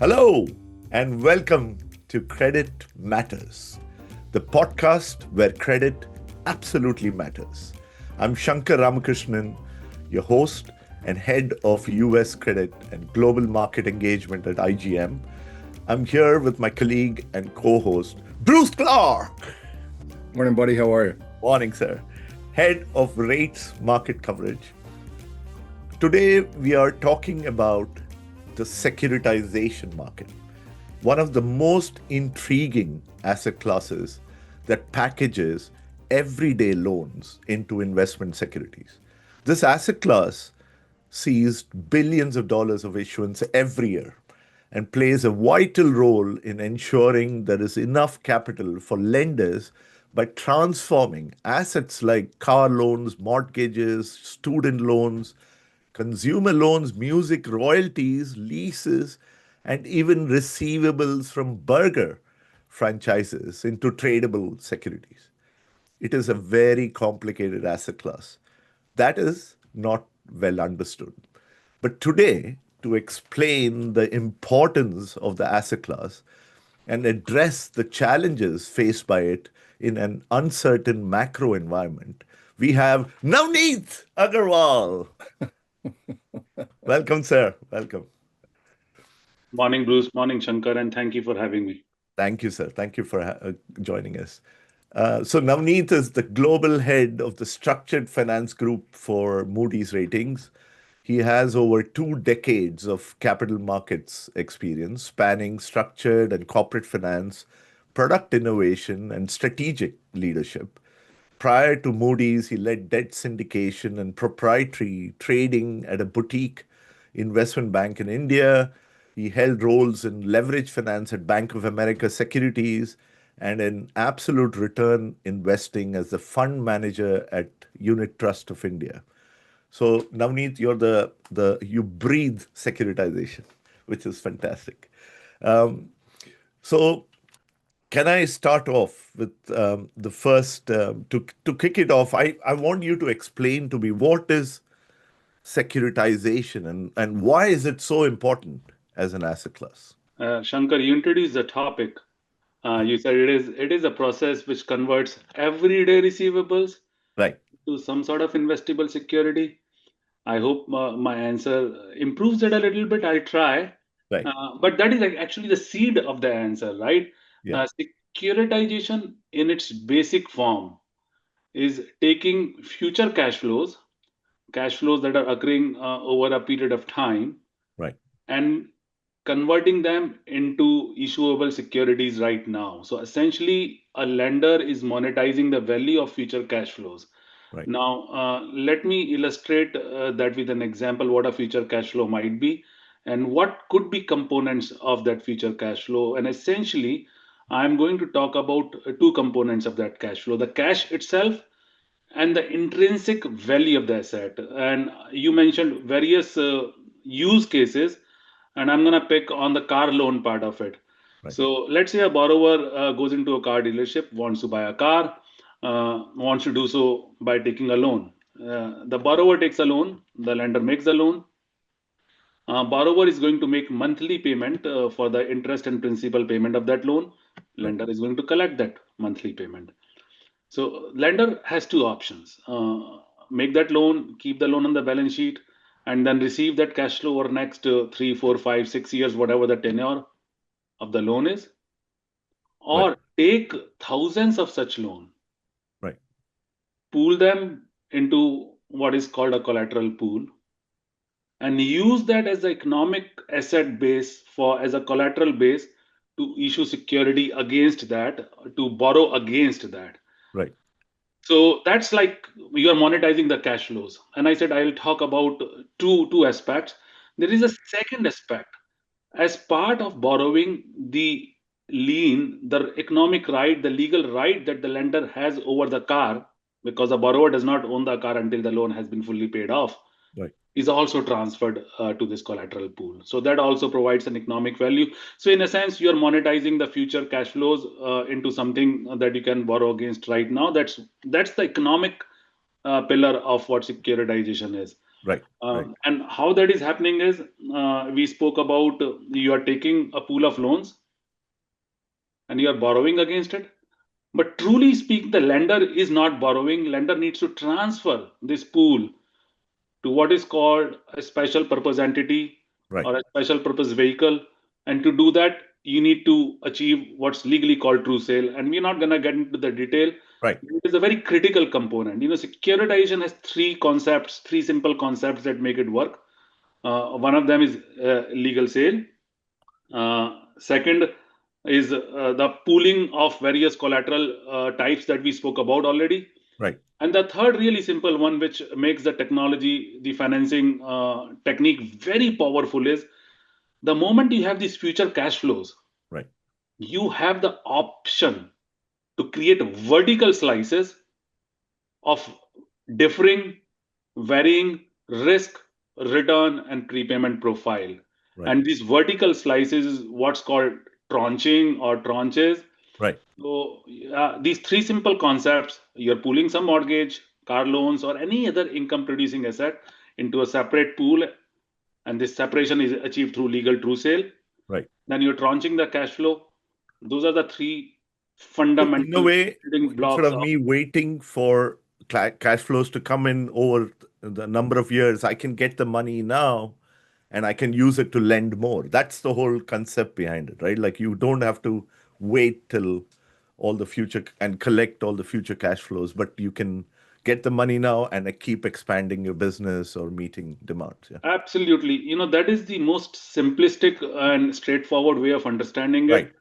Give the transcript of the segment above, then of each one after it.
Hello, and welcome to Credit Matters, the podcast where credit absolutely matters. I'm Shankar Ramakrishnan, your host and head of US Credit and Global Market Engagement at IGM. I'm here with my colleague and co host, Bruce Clark. Morning, buddy. How are you? Morning, sir. Head of Rates Market Coverage. Today, we are talking about the securitization market, one of the most intriguing asset classes that packages everyday loans into investment securities. This asset class sees billions of dollars of issuance every year and plays a vital role in ensuring there is enough capital for lenders by transforming assets like car loans, mortgages, student loans, consumer loans, music royalties, leases, and even receivables from burger franchises into tradable securities. It is a very complicated asset class that is not well understood. But today, to explain the importance of the asset class and address the challenges faced by it in an uncertain macro environment, we have Navneet Agarwal. Welcome, sir. Welcome. Morning, Bruce. Morning, Shankar, and thank you for having me. Thank you, sir. Thank you for joining us. So Navneet is the global head of the structured finance group for Moody's Ratings. He has over 2 decades of capital markets experience, spanning structured and corporate finance, product innovation, and strategic leadership. Prior to Moody's, he led debt syndication and proprietary trading at a boutique investment bank in India. He held roles in leverage finance at Bank of America Securities and in absolute return investing as the fund manager at Unit Trust of India. So Navneet, you're you breathe securitization, which is fantastic. So can I start off with the first to kick it off? I want you to explain to me what is securitization and why is it so important as an asset class? Shankar, you introduced the topic. You said it is a process which converts everyday receivables Right, to some sort of investable security. I hope my answer improves it a little bit. I'll try. right, But that is actually the seed of the answer, right? yeah, Securitization in its basic form is taking future cash flows that are occurring over a period of time, right, and converting them into issuable securities right now. So essentially, a lender is monetizing the value of future cash flows. right, Now, let me illustrate that with an example what a future cash flow might be and what could be components of that future cash flow. And essentially, I'm going to talk about two components of that cash flow: the cash itself and the intrinsic value of the asset. And you mentioned various use cases, and I'm going to pick on the car loan part of it. right, So let's say a borrower goes into a car dealership, wants to buy a car, wants to do so by taking a loan. The borrower takes a loan, the lender makes the loan. Borrower is going to make monthly payment for the interest and principal payment of that loan. right, Lender is going to collect that monthly payment. So lender has two options: make that loan, keep the loan on the balance sheet, and then receive that cash flow over next 3, 4, 5, 6 years, whatever the tenure of the loan is, right, or take thousands of such loan, right, pool them into what is called a collateral pool, and use that as the economic asset base for as a collateral base to issue security against that, to borrow against that. right, So that's like you are monetizing the cash flows. And I said I'll talk about two aspects. There is a second aspect. As part of borrowing, the lien, the economic right, the legal right that the lender has over the car, because the borrower does not own the car until the loan has been fully paid off, right. is also transferred to this collateral pool. So that also provides an economic value. So in a sense, you're monetizing the future cash flows into something that you can borrow against right now. That's the economic pillar of what securitization is. Right. Right. And how that is happening is, we spoke about, you are taking a pool of loans and you are borrowing against it. But truly speaking, the lender is not borrowing. Lender needs to transfer this pool to what is called a special purpose entity Right. or a special purpose vehicle. And to do that, you need to achieve what's legally called true sale. And we're not going to get into the detail. Right. It is a very critical component. Securitization has three concepts, three simple concepts that make it work. One of them is legal sale. Second is the pooling of various collateral types that we spoke about already. Right. And the third really simple one, which makes the technology, the financing technique very powerful, is the moment you have these future cash flows, Right. you have the option to create vertical slices of differing, varying risk, return, and prepayment profile. Right. And these vertical slices is what's called tranching or tranches. Right. So, these three simple concepts, you're pooling some mortgage, car loans, or any other income producing asset into a separate pool, and this separation is achieved through legal true sale. Right. Then you're tranching the cash flow. Those are the three So in a fundamental way, building instead blocks of of. me waiting for cash flows to come in over the number of years, I can get the money now and I can use it to lend more. That's the whole concept behind it, right? Like you don't have to wait till all the future and collect all the future cash flows, but you can get the money now and keep expanding your business or meeting demands. Yeah. Absolutely. That is the most simplistic and straightforward way of understanding it. Right.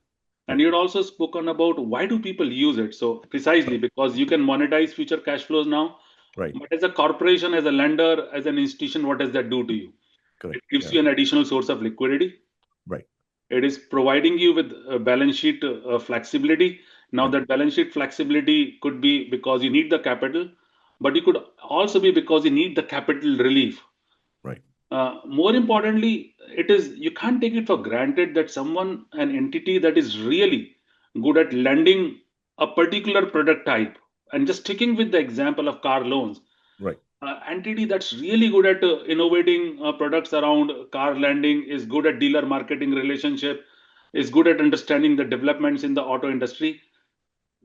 And Right. you'd also spoken about why do people use it? So precisely Right. because you can monetize future cash flows now. Right. But as a corporation, as a lender, as an institution, what does that do to you? It Correct. gives Yeah. you an additional source of liquidity. Right. It is providing you with balance sheet flexibility. Now, Right. that balance sheet flexibility could be because you need the capital, but it could also be because you need the capital relief. Right. More importantly, it is, you can't take it for granted that someone, an entity that is really good at lending a particular product type, and just sticking with the example of car loans, Right. entity that's really good at innovating products around car lending, is good at dealer marketing relationship, is good at understanding the developments in the auto industry,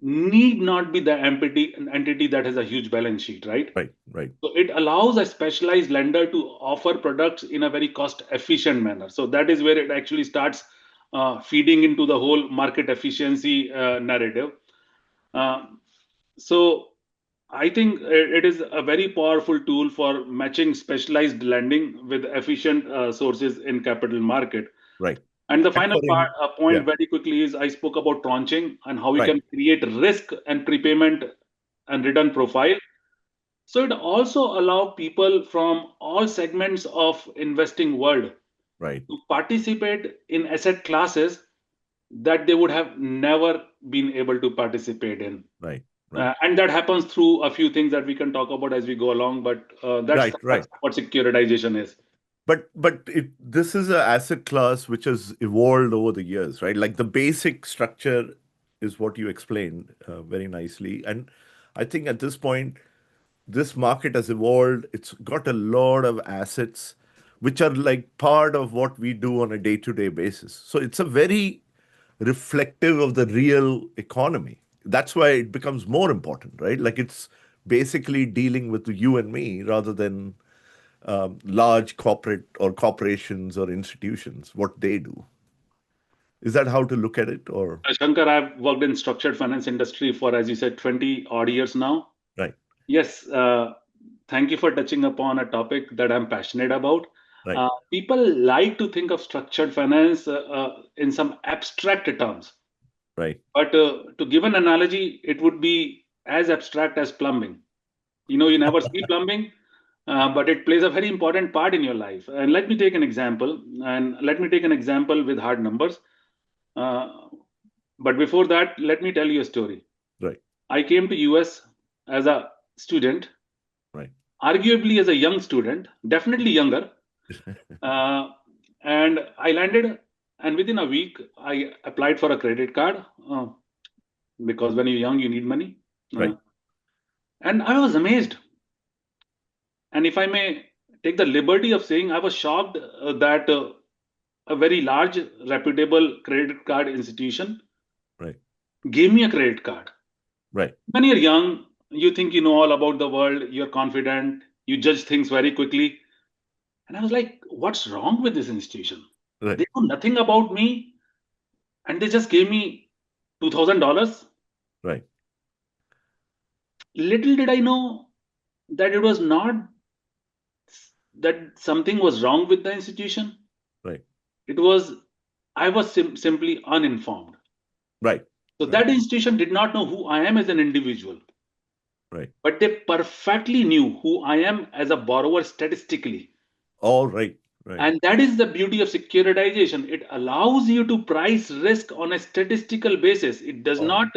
need not be the entity that has a huge balance sheet, right? Right. Right. So it allows a specialized lender to offer products in a very cost efficient manner. So that is where it actually starts feeding into the whole market efficiency narrative. Uh, so I think it is a very powerful tool for matching specialized lending with efficient sources in capital market. Right. And the And final for in, yeah. point very quickly is, I spoke about tranching and how we Right. can create risk and prepayment and return profile. So it also allow people from all segments of investing world Right. to participate in asset classes that they would have never been able to participate in. Right. Right. And that happens through a few things that we can talk about as we go along. But Right. that's Right. what securitization is. But this is an asset class which has evolved over the years, right? Like the basic structure is what you explained very nicely. And I think at this point, this market has evolved. It's got a lot of assets which are like part of what we do on a day-to-day basis. So it's a very reflective of the real economy. That's why it becomes more important, right? Like it's basically dealing with you and me rather than large corporate or corporations or institutions, what they do. Is that how to look at it? Or Shankar, I've worked in structured finance industry for, as you said, 20 odd years now. right, Yes, thank you for touching upon a topic that I'm passionate about. right, People like to think of structured finance in some abstract terms, right, but to give an analogy, it would be as abstract as plumbing. You never see plumbing, but it plays a very important part in your life. And let me take an example, with hard numbers. Uh, but before that, let me tell you a story. right, I came to US as a student, right, arguably as a young student, definitely younger. Uh, and I landed, and within a week, I applied for a credit card because when you're young, you need money. Uh, right, and I was amazed. And if I may take the liberty of saying I was shocked that a very large, reputable credit card institution Right. gave me a credit card. Right. When you're young, you think you know all about the world, you're confident, you judge things very quickly. And I was like, what's wrong with this institution? Right. They know nothing about me and they just gave me $2,000. Right. Little did I know that it was not that something was wrong with the institution. Right. It was, I was simply uninformed. Right. So Right. that institution did not know who I am as an individual, Right. but they perfectly knew who I am as a borrower statistically. All right. Right. And that is the beauty of securitization. It allows you to price risk on a statistical basis. It does All not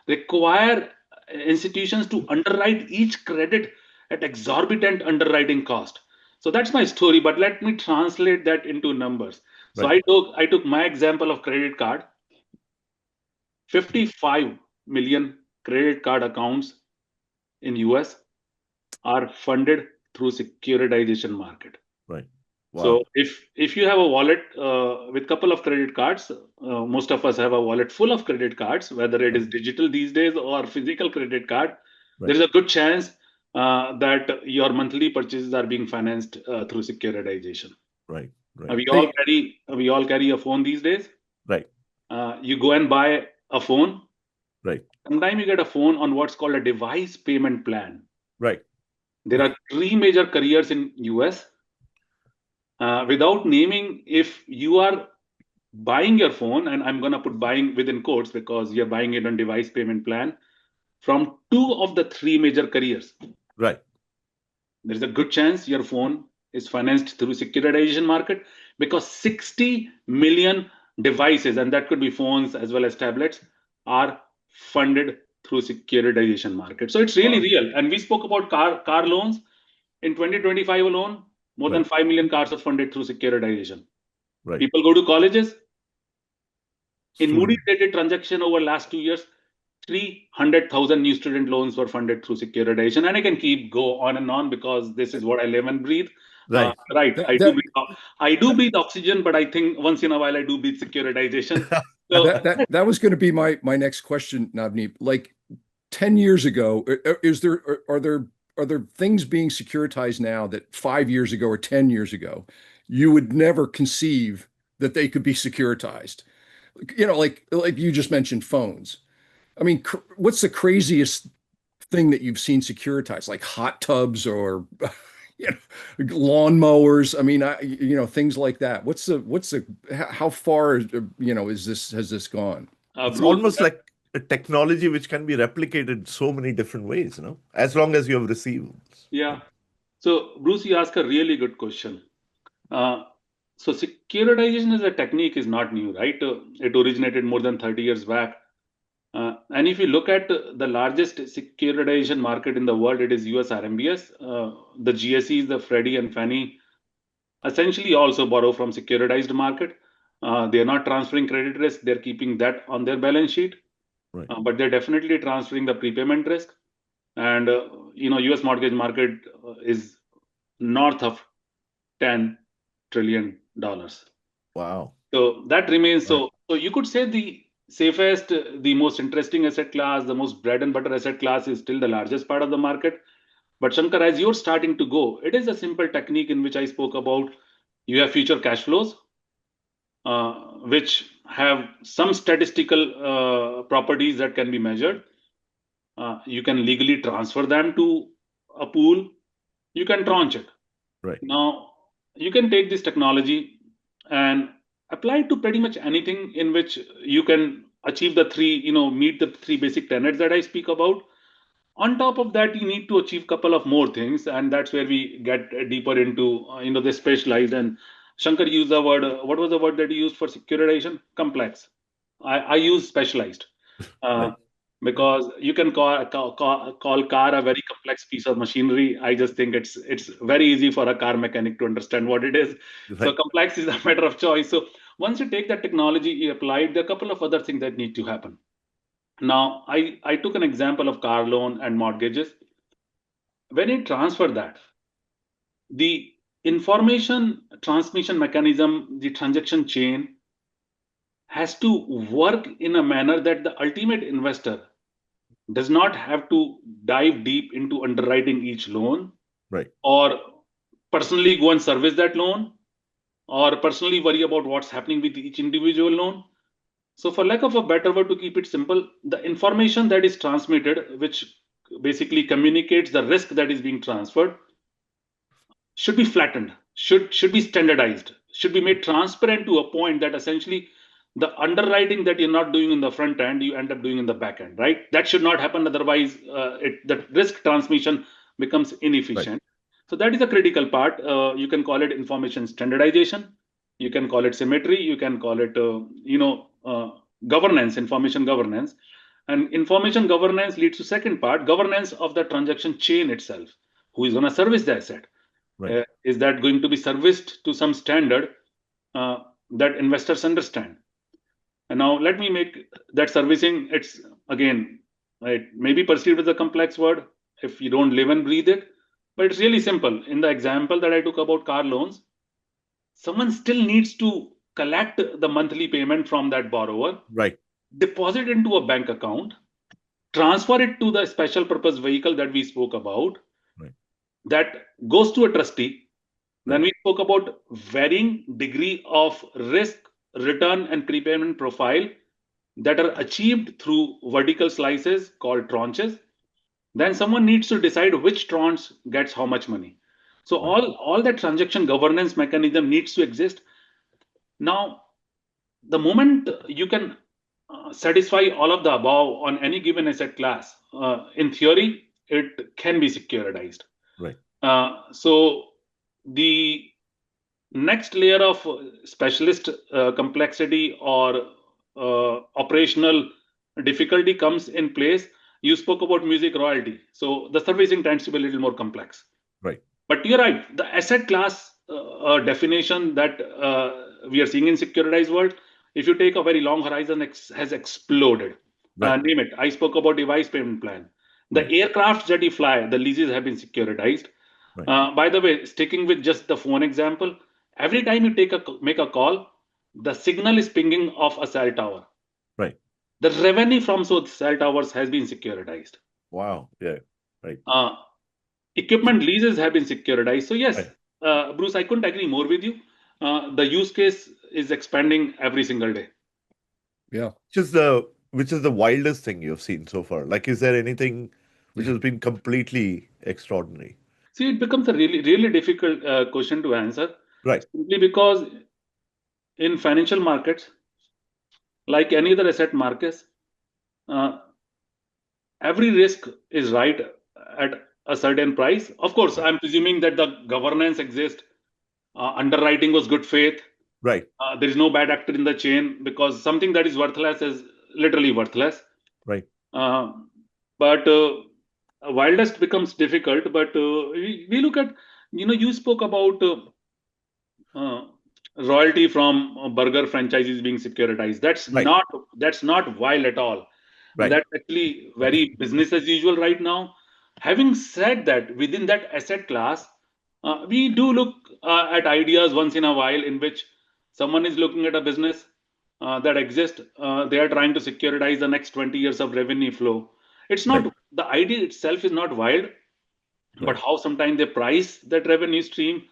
require institutions to underwrite each credit at exorbitant underwriting cost. So that's my story, but let me translate that into numbers. So right. I took my example of credit card. 55 million credit card accounts in US are funded through securitization market. Right. So Wow. if you have a wallet with couple of credit cards, most of us have a wallet full of credit cards, whether it Right. is digital these days or physical credit card, there Right. is a good chance that your monthly purchases are being financed through securitization. Right. Uh, Right. we all Hey, carry we all carry a phone these days. Right. You go and buy a phone. Right. Sometimes you get a phone on what's called a device payment plan. Right. There are three major carriers in US. Without naming, if you are buying your phone, and I'm going to put buying within quotes because you're buying it on device payment plan from two of the three major carriers, Right. there's a good chance your phone is financed through securitization market because 60 million devices, and that could be phones as well as tablets, are funded through securitization market. So it's really Wow. real. And we spoke about car loans in 2025 alone. More than Right. 5 million cars are funded through securitization. Right. People go to colleges. In Moody's Student. rated transaction over last 2 years, 300,000 new student loans were funded through securitization. And I can keep go on and on because this is what I live and breathe. Right. Right, that that I do breathe oxygen, but I think once in a while I do breathe securitization. So that was going to be my next question, Navneet. Like 10 years ago, is there are there things being securitized now that 5 years ago or 10 years ago you would never conceive that they could be securitized? You know, like you just mentioned phones. I mean, what's the craziest thing that you've seen securitized, like hot tubs or you know, lawnmowers? I mean, things like that. What's the how far is this has this gone? It's Bruce, almost like a technology which can be replicated so many different ways, as long as you have receivables. yeah. So Bruce, you ask a really good question. Uh, so securitization as a technique is not new, right? It originated more than 30 years back. And if you look at the largest securitization market in the world, it is US RMBS. The GSEs, the Freddie and Fannie, essentially also borrow from securitized market. They are not transferring credit risk; they're keeping that on their balance sheet, Right. but they're definitely transferring the prepayment risk. And US mortgage market is north of $10 trillion. Wow. So that remains Right. so. So you could say the safest, the most interesting asset class, the most bread and butter asset class is still the largest part of the market. But Shankar, as you're starting to go, it is a simple technique in which I spoke about. You have future cash flows, uh, which have some statistical properties that can be measured. You can legally transfer them to a pool. You can tranche it. Right. Now, you can take this technology and apply it to pretty much anything in which you can achieve the three, meet the three basic tenets that I speak about. On top of that, you need to achieve a couple of more things, and that's where we get deeper into, the specialized. And Shankar used the word, what was the word that he used for securitization? Complex. I use specialized. Uh, Right. because you can call car a very complex piece of machinery. I just think it's very easy for a car mechanic to understand what it is. So Right. complex is a matter of choice. So once you take that technology, you apply it, there are a couple of other things that need to happen. Now, I took an example of car loan and mortgages. When you transfer that, the information transmission mechanism, the transaction chain, has to work in a manner that the ultimate investor does not have to dive deep into underwriting each loan, Right. or personally go and service that loan, or personally worry about what's happening with each individual loan. So, for lack of a better word, to keep it simple, the information that is transmitted, which basically communicates the risk that is being transferred, should be flattened, should be standardized, should be made transparent to a point that essentially the underwriting that you're not doing in the front end, you end up doing in the back end, right? That should not happen. Otherwise, the risk transmission becomes Right. inefficient. So that is a critical part. You can call it information standardization. You can call it symmetry. You can call it, governance, information governance. And information governance leads to second part, governance of the transaction chain itself. Who is going to service the asset? Right. Is that going to be serviced to some standard uh, that investors understand? And now let me make that servicing, it's again, it may be perceived as a complex word if you don't live and breathe it, but it's really simple. In the example that I took about car loans, someone still needs to collect the monthly payment from that borrower, Right. deposit into a bank account, transfer it to the special purpose vehicle that we spoke about, Right. that goes to a trustee. Then Right. we spoke about varying degree of risk, return, and prepayment profile that are achieved through vertical slices called tranches. Then someone needs to decide which tranche gets how much money. So Right. all that transaction governance mechanism needs to exist. Now, the moment you can satisfy all of the above on any given asset class, in theory, it can be securitized. Right. So the next layer of specialist complexity or operational difficulty comes in place. You spoke about music royalty, so the servicing tends to be a little more complex. Right. But you're right, the asset class definition that we are seeing in securitized world, if you take a very long horizon, has exploded. Right. Name it. I spoke about device payment plan. The Right. aircrafts that you fly, the leases have been securitized. Right. By the way, sticking with just the phone example, every time you make a call, the signal is pinging off a cell tower. Right. The revenue from those cell towers has been securitized. Wow. Yeah. Right. Uh, Equipment leases have been securitized. So yes, Right. Bruce, I couldn't agree more with you. The use case is expanding every single day. Yeah. Which is the wildest thing you've seen so far? Like, is there anything which has been completely extraordinary? See, it becomes a really, really difficult question to answer, Right. simply because in financial markets, like any other asset markets, uh, every risk is right at a certain price. Of course, Right. I'm presuming that the governance exists, underwriting was good faith, Right. there is no bad actor in the chain, because something that is worthless is literally worthless. Right. Uh, but Wildest becomes difficult. But we look at, you spoke about uh, royalty from burger franchises being securitized. Right. That's not wild at all. Right. That's actually very business as usual right now. Having said that, within that asset class, we do look at ideas once in a while in which someone is looking at a business that exists. They are trying to securitize the next 20 years of revenue flow. It's Right. not, the idea itself is not wild, but Right. how sometimes they price that revenue stream,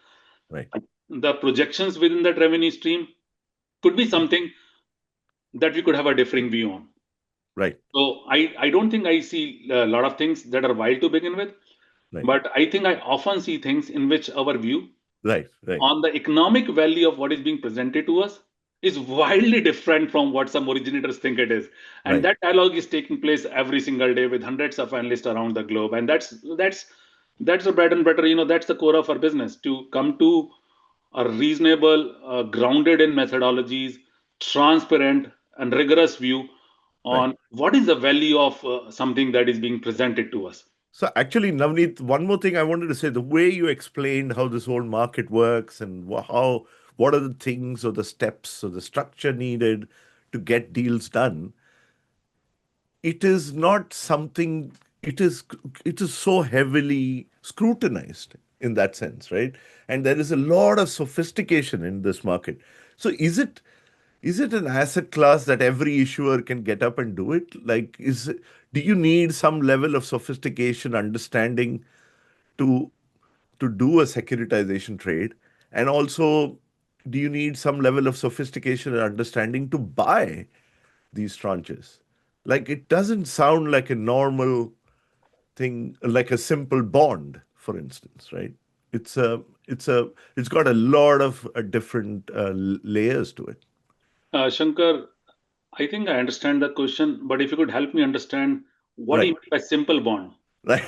Right. the projections within that revenue stream could be something that we could have a differing view on. Right. So I don't think I see a lot of things that are wild to begin with, Right. but I think I often see things in which our view Right. Right. on the economic value of what is being presented to us is wildly different from what some originators think it is. And Right. that dialogue is taking place every single day with hundreds of analysts around the globe. And that's the bread and butter, that's the core of our business, to come to a reasonable, grounded in methodologies, transparent and rigorous view Right. on what is the value of something that is being presented to us. So actually, Navneet, one more thing I wanted to say, the way you explained how this whole market works and what are the things or the steps or the structure needed to get deals done, it is not something, it is so heavily scrutinized. in that sense, right? And there is a lot of sophistication in this market. So is it an asset class that every issuer can get up and do it? Like, do you need some level of sophistication, understanding to do a securitization trade? And also, do you need some level of sophistication and understanding to buy these tranches? Like, it doesn't sound like a normal thing, like a simple bond, for instance, right? It's a, it's got a lot of different layers to it. Shankar, I think I understand the question, but if you could help me understand what do you Right. mean by simple bond? Right.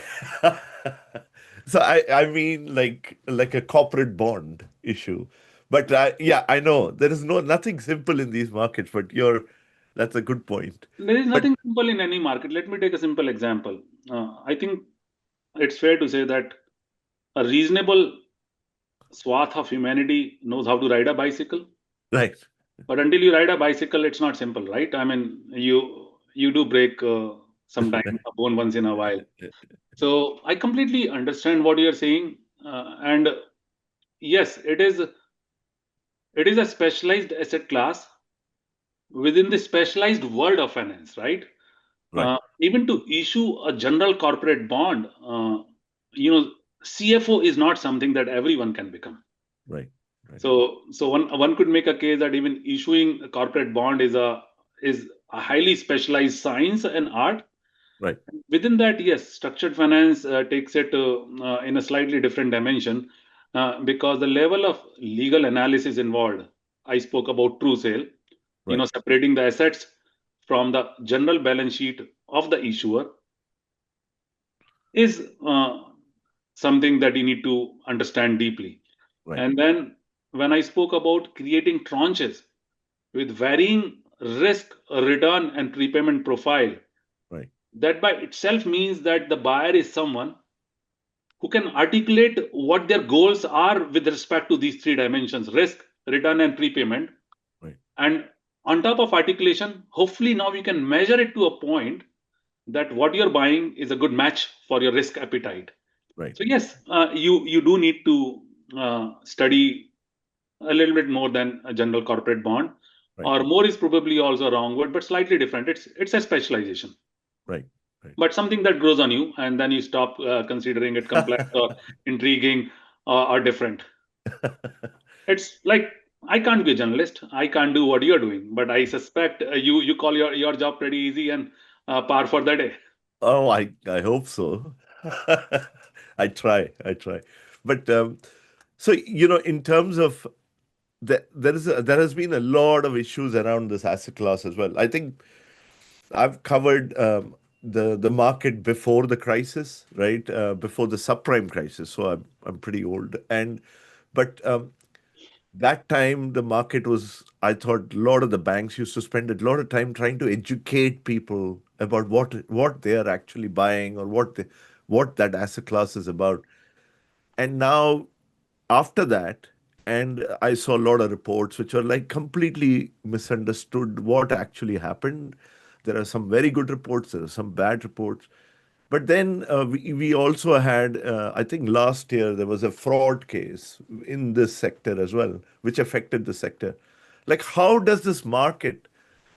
So I mean like a corporate bond issue. But yeah, I know there is nothing simple in these markets, but that's a good point. There is But nothing simple in any market. Let me take a simple example. I think it's fair to say that a reasonable swath of humanity knows how to ride a bicycle, right, but until you ride a bicycle, it's not simple, right? I mean, you do break sometime a bone once in a while. So I completely understand what you're saying, and yes, it is a specialized asset class within the specialized world of finance, right? right, Even to issue a general corporate bond, you know, CFO is not something that everyone can become. right, right, So one could make a case that even issuing a corporate bond is a highly specialized science and art. right, Within that, yes, structured finance takes it in a slightly different dimension because the level of legal analysis involved. I spoke about true sale, right, separating the assets from the general balance sheet of the issuer is something that you need to understand deeply. right, And then when I spoke about creating tranches with varying risk, return, and prepayment profile, right, that by itself means that the buyer is someone who can articulate what their goals are with respect to these three dimensions: risk, return, and prepayment. right, And on top of articulation, hopefully now you can measure it to a point that what you're buying is a good match for your risk appetite. right, So yes, you do need to study a little bit more than a general corporate bond, right, or more is probably also a wrong word, but slightly different. It's a specialization, right, right. but something that grows on you, and then you stop considering it complex or intriguing or different. It's like I can't be a journalist. I can't do what you're doing, but I suspect you call your job pretty easy and par for the day. Oh, I hope so. I try. But so in terms of there has been a lot of issues around this asset class as well. I think I've covered the market before the crisis, right? Before the subprime crisis. So I'm pretty old, but that time the market was. I thought a lot of the banks used to spend a lot of time trying to educate people about what they are actually buying or what that asset class is about. And now after that, and I saw a lot of reports which are like completely misunderstood what actually happened. There are some very good reports, there are some bad reports. But then we also had, I think last year, there was a fraud case in this sector as well, which affected the sector. Like, how does this market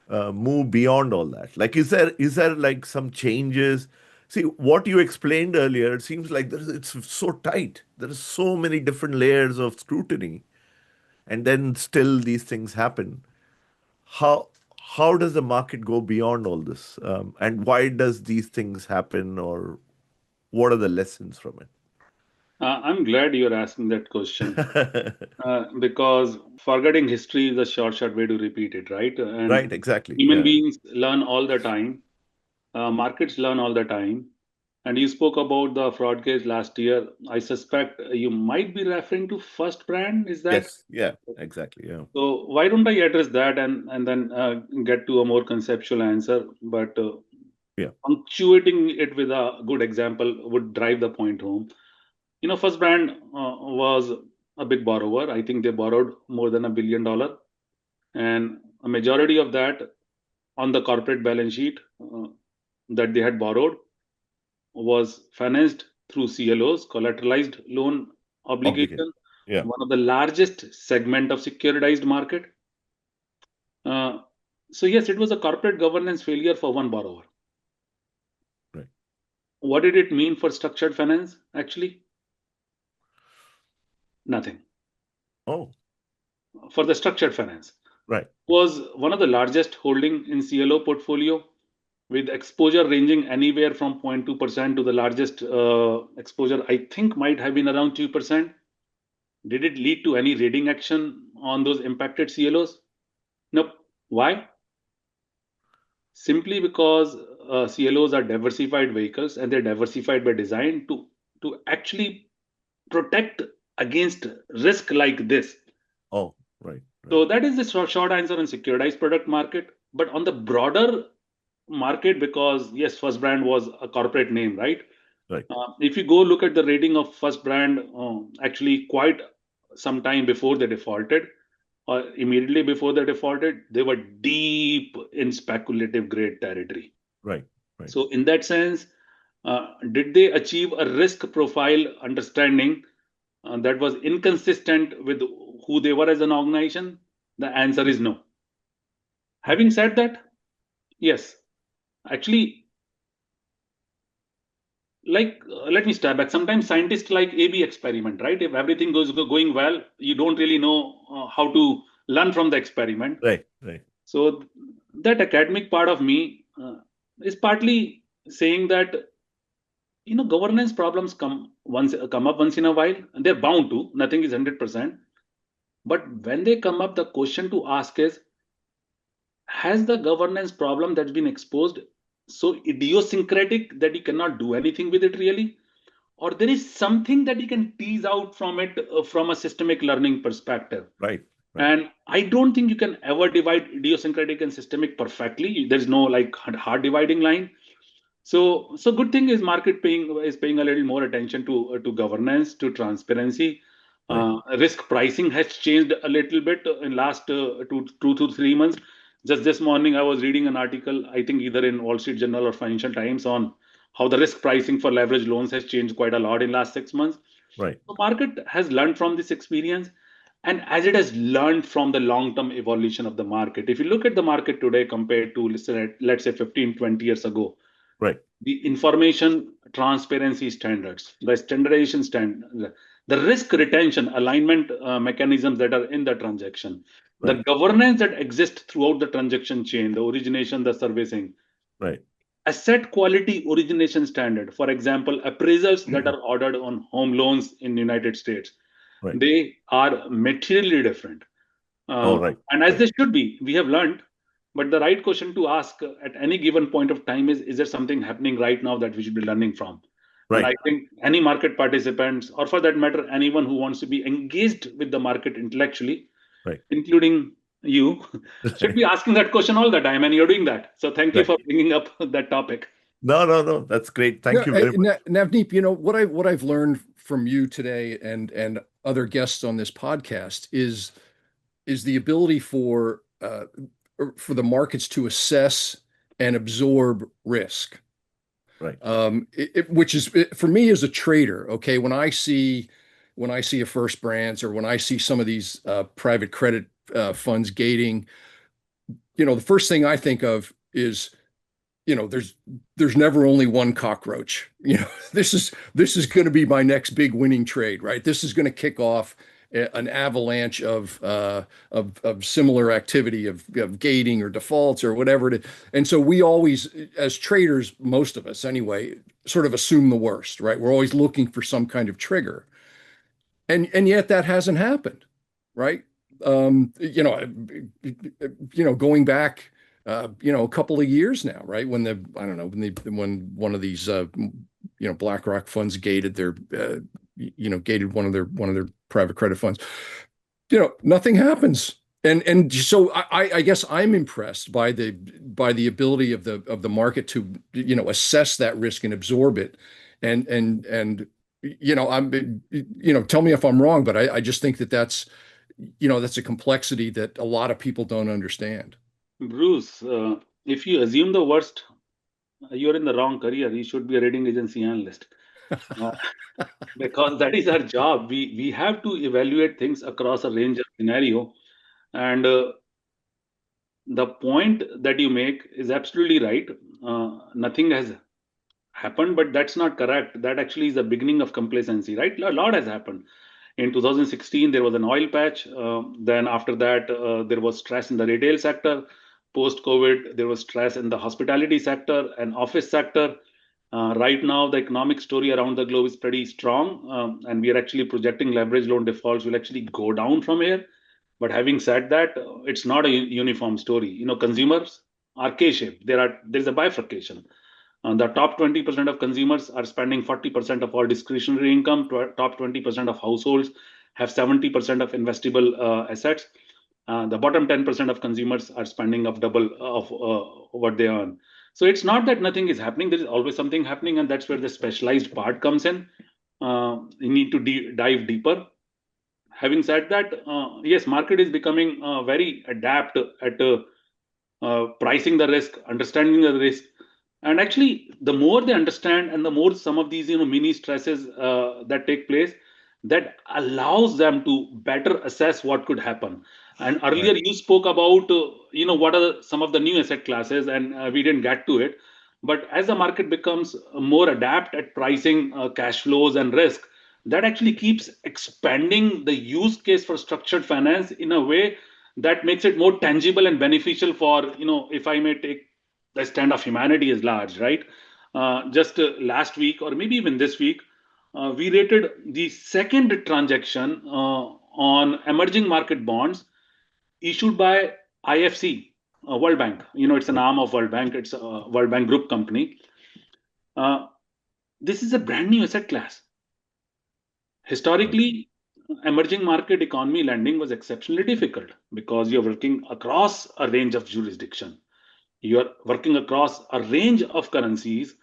move beyond all that? Like, is there like some changes? See, what you explained earlier, it seems like it's so tight. There are so many different layers of scrutiny, and then still these things happen. How how does the market go beyond all this? And why does these things happen, or what are the lessons from I'm glad you're asking that question it? because forgetting history is a short way to repeat it, right? And Right, exactly. human Yeah. beings learn all the time, markets learn all the time. And you spoke about the fraud case last year. I suspect you might be referring to First Brand. Is that Yes. Yeah. Exactly. Yeah. so? Why don't I address that and then get to a more conceptual answer? But Yeah. punctuating it with a good example would drive the point home. First Brand was a big borrower. I think they borrowed more than $1 billion, and a majority of that on the corporate balance sheet that they had borrowed was financed through CLOs, collateralized loan obligation, Yeah. one of the largest segment of securitized market. Uh, so yes, it was a corporate governance failure for one borrower. Right. What did it mean for structured finance? Actually, nothing. Oh, For the structured finance, right. was one of the largest holding in CLO portfolio, with exposure ranging anywhere from 0.2% to the largest exposure, I think, might have been around 2%. Did it lead to any rating action on those impacted CLOs? Nope. Why? Simply because CLOs are diversified vehicles, and they're diversified by design to actually protect against risk like this. Oh, right. So that is the short answer on securitized product market. But on the broader market, because yes, First Brand was a corporate name, right? Right. If you go look at the rating of First Brand, actually quite some time before they defaulted, or immediately before they defaulted, they were deep in speculative grade territory. Right. Right. So in that sense, did they achieve a risk profile understanding that was inconsistent with who they were as an organization? The answer is no. Having said that, yes, actually, let me step back. Sometimes scientists like AB experiment, right? If everything goes going well, you don't really know how to learn from the experiment. Right. Right. So that academic part of me is partly saying that governance problems come up once in a while, and they're bound to. Nothing is 100%. But when they come up, the question to ask is, has the governance problem that's been exposed so idiosyncratic that you cannot do anything with it really, or there is something that you can tease out from it from a systemic learning perspective? Right. Right. And I don't think you can ever divide idiosyncratic and systemic perfectly. There's no like hard dividing line. So good thing is market paying a little more attention to governance, to transparency. Right. Risk pricing has changed a little bit in last 2 to 3 months. Just this morning, I was reading an article, I think either in Wall Street Journal or Financial Times, on how the risk pricing for leverage loans has changed quite a lot in last 6 months. Right. The market has learned from this experience, and as it has learned from the long-term evolution of the market. If you look at the market today compared to let's say 15, 20 years ago, Right. the information transparency standards, the standardization standard, the risk retention alignment mechanisms that are in the transaction, the Right. governance that exists throughout the transaction chain, the origination, the servicing, Right. asset quality origination standard. For example, appraisals that are ordered on home loans in the United States, Right. they are materially different. Oh, right. And as Right. they should be, we have learned. But the right question to ask at any given point of time is there something happening right now that we should be learning from? And Right. I think any market participants, or for that matter, anyone who wants to be engaged with the market intellectually, Right. including you, should be asking that question all the time. And you're doing that. So thank you Right. for bringing up that topic. No, no, no. That's great. Thank you very much. Navneet, what I've learned from you today and other guests on this podcast is the ability for the markets to assess and absorb risk. Right. Which is for me as a trader. Okay, when I see a First Brands, or when I see some of these private credit funds gating, the first thing I think of is, there's never only one cockroach. This is going to be my next big winning trade, right? This is going to kick off an avalanche of similar activity of gating or defaults or whatever it is. And so we always, as traders, most of us anyway, sort of assume the worst, right? We're always looking for some kind of trigger, and yet that hasn't happened, right? Going back a couple of years now, right? When when one of these BlackRock funds gated gated one of their private credit funds, nothing happens. And so I guess I'm impressed by the ability of the market to assess that risk and absorb it. And I'm tell me if I'm wrong, but I just think that's a complexity that a lot of people don't understand. Bruce, if you assume the worst, you're in the wrong career. You should be a rating agency analyst. uh, because that is our job. We have to evaluate things across a range of scenario, and the point that you make is absolutely right. Nothing has happened, but that's not correct. That actually is the beginning of complacency, right? A lot has happened. In 2016, there was an oil patch. Then after that, there was stress in the retail sector. Post COVID, there was stress in the hospitality sector and office sector. Right now, the economic story around the globe is pretty strong, and we are actually projecting leverage loan defaults will actually go down from here. But having said that, it's not a uniform story. Consumers are K-shaped. There's a bifurcation. The top 20% of consumers are spending 40% of all discretionary income. Top 20% of households have 70% of investable assets. The bottom 10% of consumers are spending of double of what they earn. So it's not that nothing is happening. There is always something happening, and that's where the specialized part comes in. You need to dive deeper. Having said that, yes, market is becoming very adept at pricing the risk, understanding the risk, and actually, the more they understand, and the more some of these mini stresses that take place, that allows them to better assess what could happen. And earlier, Right. you spoke about what are some of the new asset classes, and we didn't get to it. But as the market becomes more adept at pricing cash flows and risk, that actually keeps expanding the use case for structured finance in a way that makes it more tangible and beneficial for, if I may take the stand of humanity is large, right? Just last week, or maybe even this week, we rated the second transaction on emerging market bonds issued by IFC, World Bank. It's an Right. arm of World Bank. It's a World Bank Group company. Uh, this is a brand new asset class. Right. Historically, emerging market economy lending was exceptionally difficult because you're working across a range of jurisdiction. You are working across a range of currencies.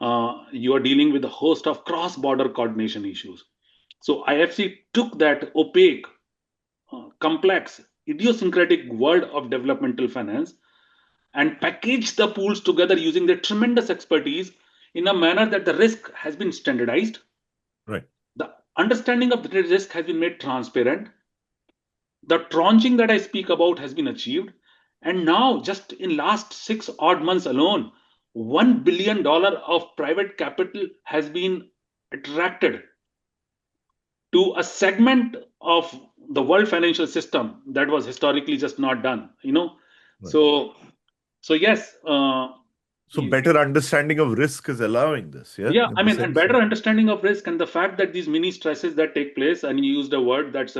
You are dealing with a host of cross-border coordination issues. So IFC took that opaque, complex, idiosyncratic world of developmental finance and packaged the pools together using their tremendous expertise in a manner that the risk has been standardized, Right. the understanding of the risk has been made transparent, the tranching that I speak about has been achieved, and now just in last 6 odd months alone, $1 billion of private capital has been attracted to a segment of the world financial system that was historically just not done. Right. So yes, So better understanding of risk is allowing this, yeah, yeah, in I the mean, and sense better of understanding of risk and the fact that these mini stresses that take place, and you used a word that's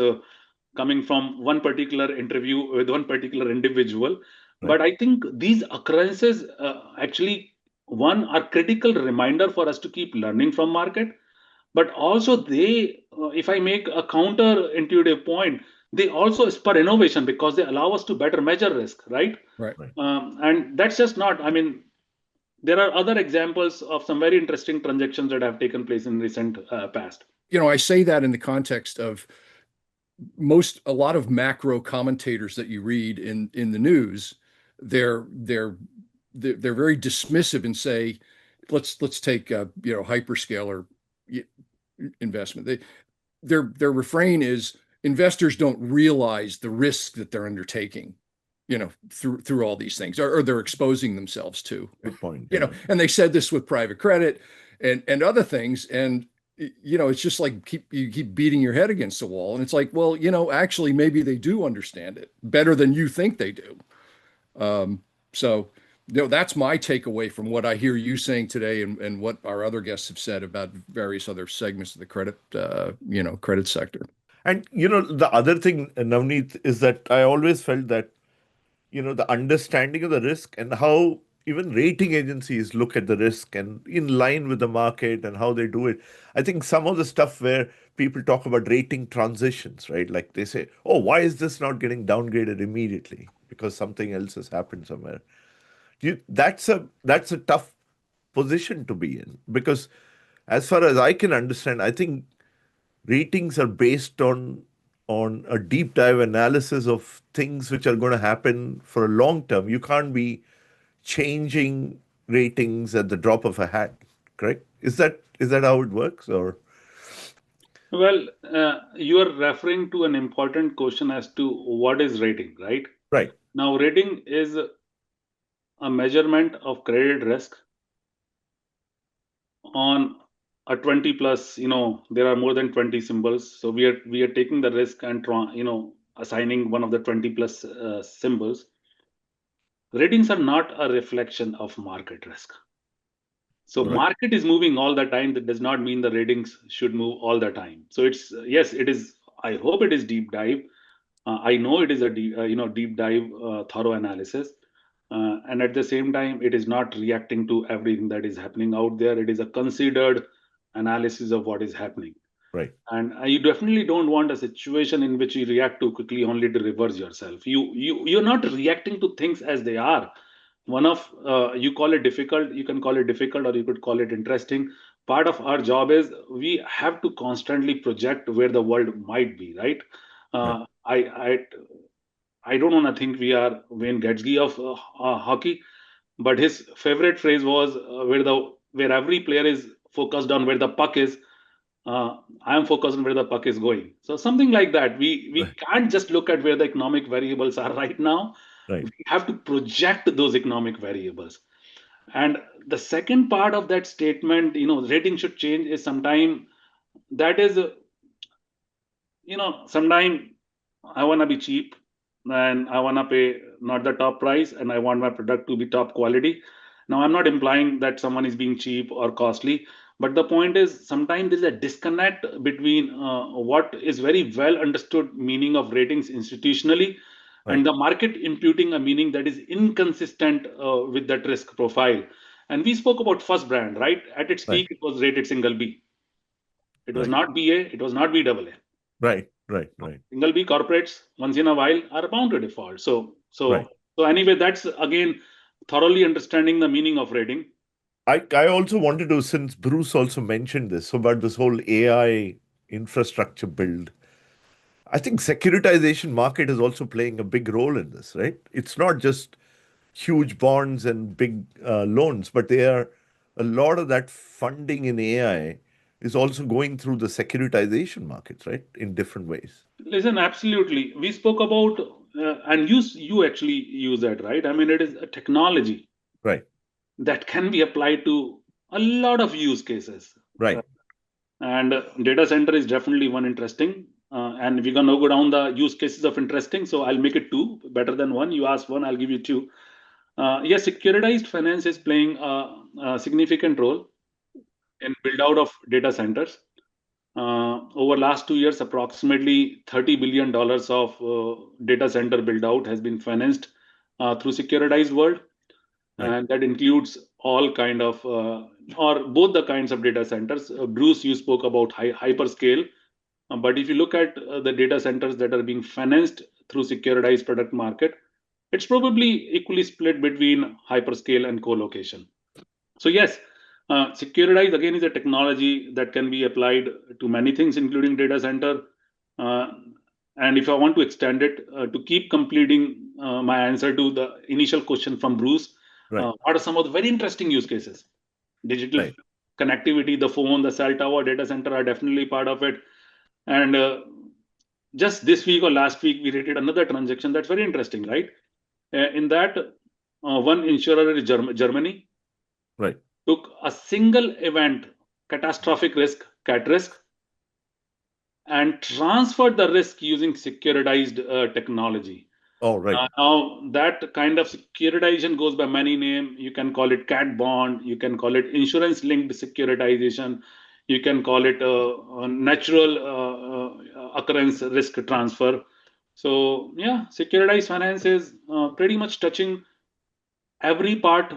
coming from one particular interview with one particular individual. right. But I think these occurrences actually, one, are critical reminder for us to keep learning from market, but also they, if I make a counter intuitive point, they also spur innovation because they allow us to better measure risk, right? Right. Right. And that's just not, I mean, there are other examples of some very interesting transactions that have taken place in recent past. I say that in the context of a lot of macro commentators that you read in the news, they're they're they're very dismissive and say, let's take hyperscaler investment. Their refrain is investors don't realize the risk that they're undertaking, through all these things, or they're exposing themselves to, Good point. Yeah. and they said this with private credit and other things. And it's just like you keep beating your head against the wall. And it's like, well, actually, maybe they do understand it better than you think they do. So, that's my takeaway from what I hear you saying today, and what our other guests have said about various other segments of the credit sector. And the other thing, Navneet, is that I always felt that the understanding of the risk and how even rating agencies look at the risk and in line with the market and how they do it. I think some of the stuff where people talk about rating transitions, right? Like they say, oh, why is this not getting downgraded immediately? Because something else has happened somewhere. That's a tough position to be in because as far as I can understand, I think ratings are based on a deep dive analysis of things which are going to happen for a long term. You can't be changing ratings at the drop of a hat, correct? Is that how it works? Or Well, you are referring to an important question as to what is rating, right? right, Now, rating is a measurement of credit risk on a 20 plus, there are more than 20 symbols. So we are taking the risk and assigning one of the 20 plus symbols. Ratings are not a reflection of market risk. So right, market is moving all the time. That does not mean the ratings should move all the time. So it's yes, it is. I hope it is deep dive. I know it is a deep dive, thorough analysis, and at the same time, it is not reacting to everything that is happening out there. It is a considered analysis of what is happening, right, and you definitely don't want a situation in which you react too quickly only to reverse yourself. You're not reacting to things as they are. One of you call it difficult, you can call it difficult, or you could call it interesting. Part of our job is we have to constantly project where the world might be, right? right, I don't want to think we are Wayne Gretzky of hockey, but his favorite phrase was where every player is focused on where the puck is. I am focused on where the puck is going. So something like that. We right, can't just look at where the economic variables are right now. right, We have to project those economic variables. And the second part of that statement, rating should change, is sometime that is sometime I want to be cheap and I want to pay not the top price and I want my product to be top quality. Now, I'm not implying that someone is being cheap or costly, but the point is sometimes there's a disconnect between what is very well understood meaning of ratings institutionally right, and the market imputing a meaning that is inconsistent with that risk profile. And we spoke about first brand, right? At its right, peak, it was rated single B. It was right, not BA, it was not BAA. right, right, right, Single B corporates once in a while are bound to default. So right. so so anyway, that's again thoroughly understanding the meaning of rating. I also wanted to, since Bruce also mentioned this, so about this whole AI infrastructure build, I think securitization market is also playing a big role in this, right? It's not just huge bonds and big loans, but they are a lot of that funding in AI is also going through the securitization markets, right? In different ways. Listen, absolutely. We spoke about and you actually use that, right? I mean, it is a technology Right, that can be applied to a lot of use cases. Uh, right, and data center is definitely one interesting. And we're gonna go down the use cases of interesting. So I'll make it two, better than one. You asked one, I'll give you two. Yes, securitized finance is playing a significant role in build out of data centers. Over last 2 years, approximately $30 billion of data center build out has been financed through securitized world, right, and that includes all kind of or both the kinds of data centers. Bruce, you spoke about hyperscale, but if you look at the data centers that are being financed through securitized product market, it's probably equally split between hyperscale and co-location. So yes, Securitize again is a technology that can be applied to many things, including data center. Uh, and if I want to extend it to keep completing my answer to the initial question from Bruce, right, what are some of the very interesting use cases? Digital right, connectivity, the phone, the cell tower, data center are definitely part of it. And just this week or last week, we rated another transaction that's very interesting, right? In that, one insurer in Germany right. took a single event, catastrophic risk, cat risk, and transferred the risk using securitized technology. Oh, right. Now, that kind of securitization goes by many names. You can call it cat bond, you can call it insurance linked securitization, you can call it a natural occurrence risk transfer. So, yeah, securitized finance is pretty much touching every part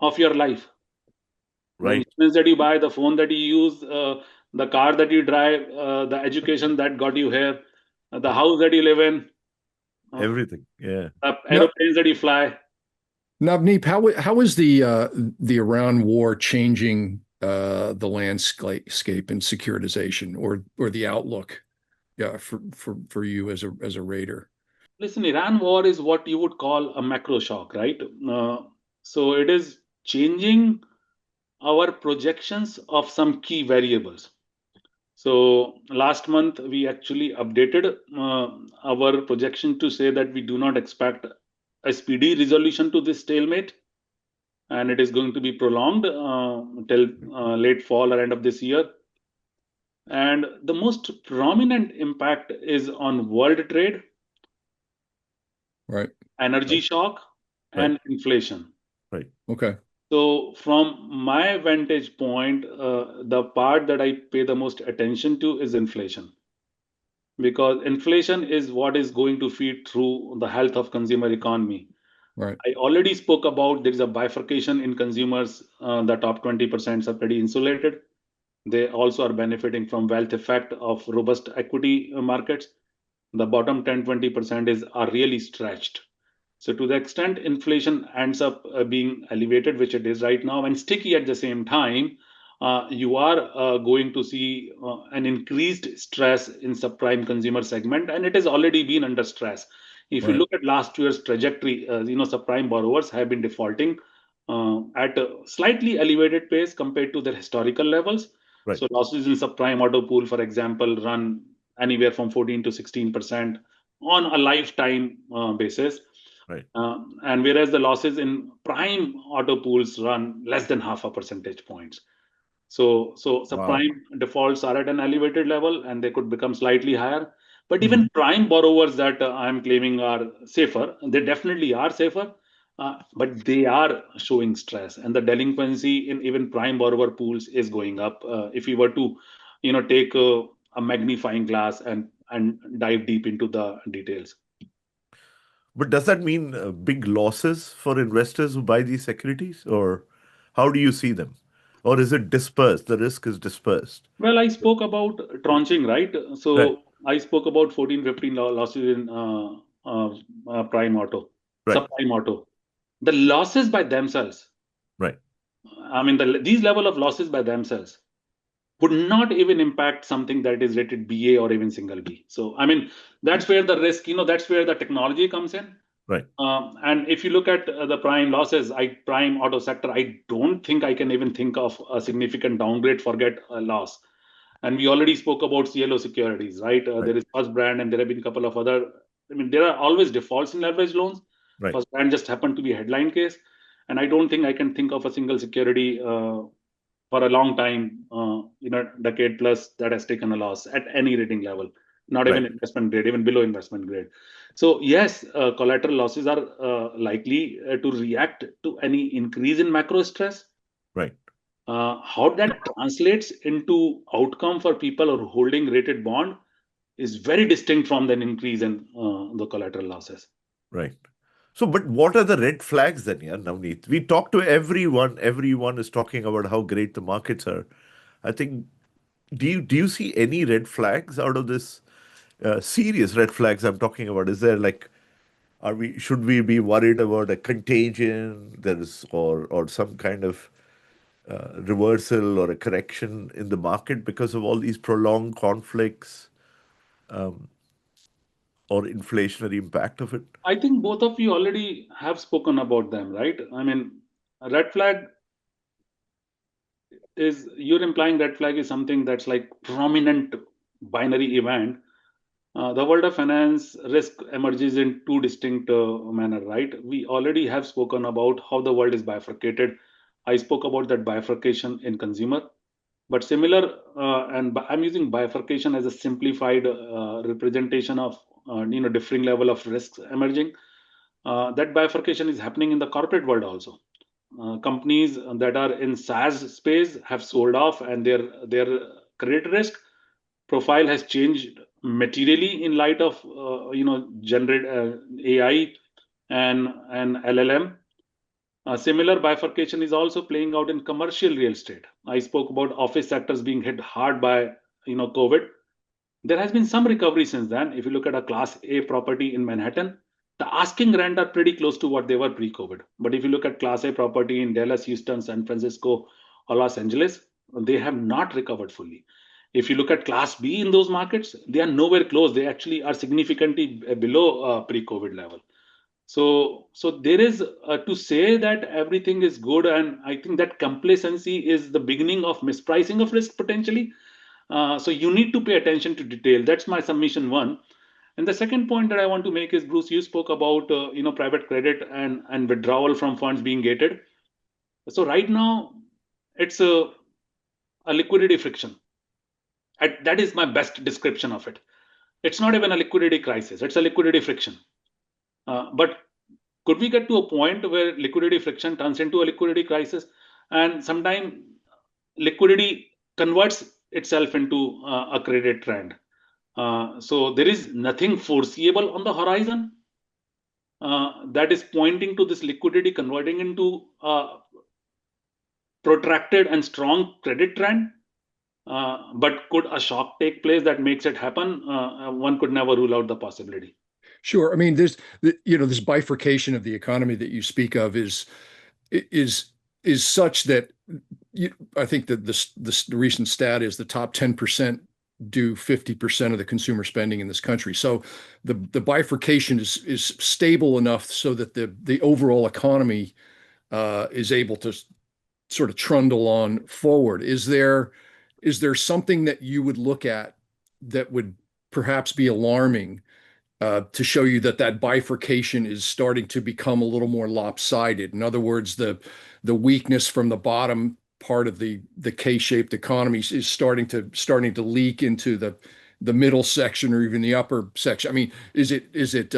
of your life. The Right. insurance that you buy, the phone that you use, the car that you drive, the education that got you here, the house that you live in, uh, Everything. Yeah. the Now, aeroplanes that you fly. Navneet, how is the Iran war changing the landscape in securitization or the outlook, yeah, for you as a rater? Listen, Iran war is what you would call a macro shock, right? So it is changing our projections of some key variables. So last month we actually updated our projection to say that we do not expect a speedy resolution to this stalemate, and it is going to be prolonged till late fall or end of this year. And the most prominent impact is on world trade, Right. energy Right. shock, Right. and inflation. Right. Okay. So, from my vantage point, the part that I pay the most attention to is inflation, because inflation is what is going to feed through the health of consumer economy. Right. I already spoke about there is a bifurcation in consumers. The top 20% are pretty insulated. They also are benefiting from wealth effect of robust equity markets. The bottom 10-20% is are really stretched. So to the extent inflation ends up being elevated, which it is right now, and sticky at the same time, you are going to see an increased stress in subprime consumer segment, and it has already been under stress. If you Right. look at last year's trajectory, subprime borrowers have been defaulting at a slightly elevated pace compared to their historical levels. Right. So losses in subprime auto pool, for example, run anywhere from 14 to 16% on a lifetime basis. Right. And whereas the losses in prime auto pools run less than half a percentage points. So Wow. subprime defaults are at an elevated level and they could become slightly higher. But Mhm. even prime borrowers that I'm claiming are safer, they definitely are safer, but they are showing stress, and the delinquency in even prime borrower pools is going up. If we were to, take a magnifying glass and dive deep into the details. But does that mean big losses for investors who buy these securities, or how do you see them? Or is it dispersed? The risk is dispersed. Well, I spoke about tranching, right? Right. So I spoke about 14, 15 losses in prime auto, Right. subprime auto. The losses by themselves, Right. I mean, these level of losses by themselves would not even impact something that is rated BA or even single B. So, I mean, that's where the risk, that's where the technology comes in. Right. And if you look at the prime losses, prime auto sector, I don't think I can even think of a significant downgrade, forget a loss. And we already spoke about CLO securities, right? Right. There is First Brand, and there have been a couple of other. I mean, there are always defaults in leverage loans. Right. First Brand just happened to be a headline case, and I don't think I can think of a single security for a long time, decade plus, that has taken a loss at any rating level, not even Right. investment grade, even below investment grade. So yes, collateral losses are likely to react to any increase in macro stress. Right. How that translates into outcome for people who are holding rated bond is very distinct from an increase in the collateral losses. Right. So, but what are the red flags then, yeah, Navneet? We talk to everyone. Everyone is talking about how great the markets are. I think, do you see any red flags out of this? Serious red flags I'm talking about. Is there like, should we be worried about a contagion? There is, or some kind of reversal or a correction in the market because of all these prolonged conflicts or inflationary impact of it? I think both of you already have spoken about them, right? I mean, a red flag is, you're implying red flag is something that's like prominent binary event. The world of finance risk emerges in two distinct manner, right? We already have spoken about how the world is bifurcated. I spoke about that bifurcation in consumer, but similar, I'm using bifurcation as a simplified representation of differing level of risks emerging. That bifurcation is happening in the corporate world also. Companies that are in SaaS space have sold off, and their credit risk profile has changed materially in light of generate AI and LLM. A similar bifurcation is also playing out in commercial real estate. I spoke about office sectors being hit hard by COVID. There has been some recovery since then. If you look at a Class A property in Manhattan, the asking rent are pretty close to what they were pre-COVID. But if you look at Class A property in Dallas, Houston, San Francisco, or Los Angeles, they have not recovered fully. If you look at Class B in those markets, they are nowhere close. They actually are significantly below pre-COVID level. So there is to say that everything is good, and I think that complacency is the beginning of mispricing of risk potentially. So you need to pay attention to detail. That's my submission one. And the second point that I want to make is, Bruce, you spoke about private credit and withdrawal from funds being gated. So right now, it's a liquidity friction. That is my best description of it. It's not even a liquidity crisis; it's a liquidity friction. But could we get to a point where liquidity friction turns into a liquidity crisis, and sometime liquidity converts itself into a credit trend? So there is nothing foreseeable on the horizon that is pointing to this liquidity converting into protracted and strong credit trend. But could a shock take place that makes it happen? One could never rule out the possibility. Sure. I mean, there's this bifurcation of the economy that you speak of is such that I think that the recent stat is the top 10% do 50% of the consumer spending in this country. So the bifurcation is stable enough so that the overall economy is able to sort of trundle on forward. Is there something that you would look at that would perhaps be alarming to show you that bifurcation is starting to become a little more lopsided? In other words, the weakness from the bottom part of the K-shaped economy is starting to leak into the middle section or even the upper section. I mean, is it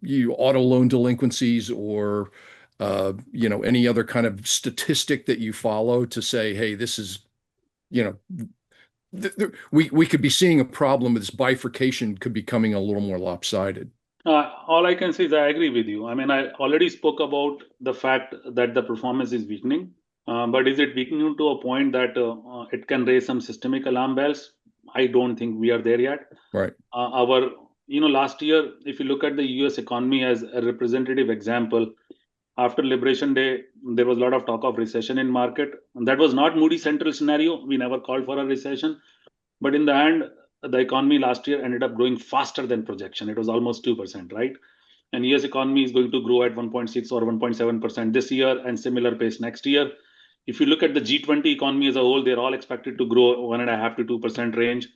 you auto loan delinquencies or any other kind of statistic that you follow to say, hey, this is, we could be seeing a problem with this bifurcation could be becoming a little more lopsided. All I can say is I agree with you. I mean, I already spoke about the fact that the performance is weakening, but is it weakening to a point that it can raise some systemic alarm bells? I don't think we are there yet. Right. Last year, if you look at the US economy as a representative example, after Liberation Day, there was a lot of talk of recession in market. And that was not Moody's central scenario. We never called for a recession. But in the end, the economy last year ended up growing faster than projection. It was almost 2%, right? And US economy is going to grow at 1.6 or 1.7% this year and similar pace next year. If you look at the G20 economy as a whole, they're all expected to grow 1.5 to 2% range.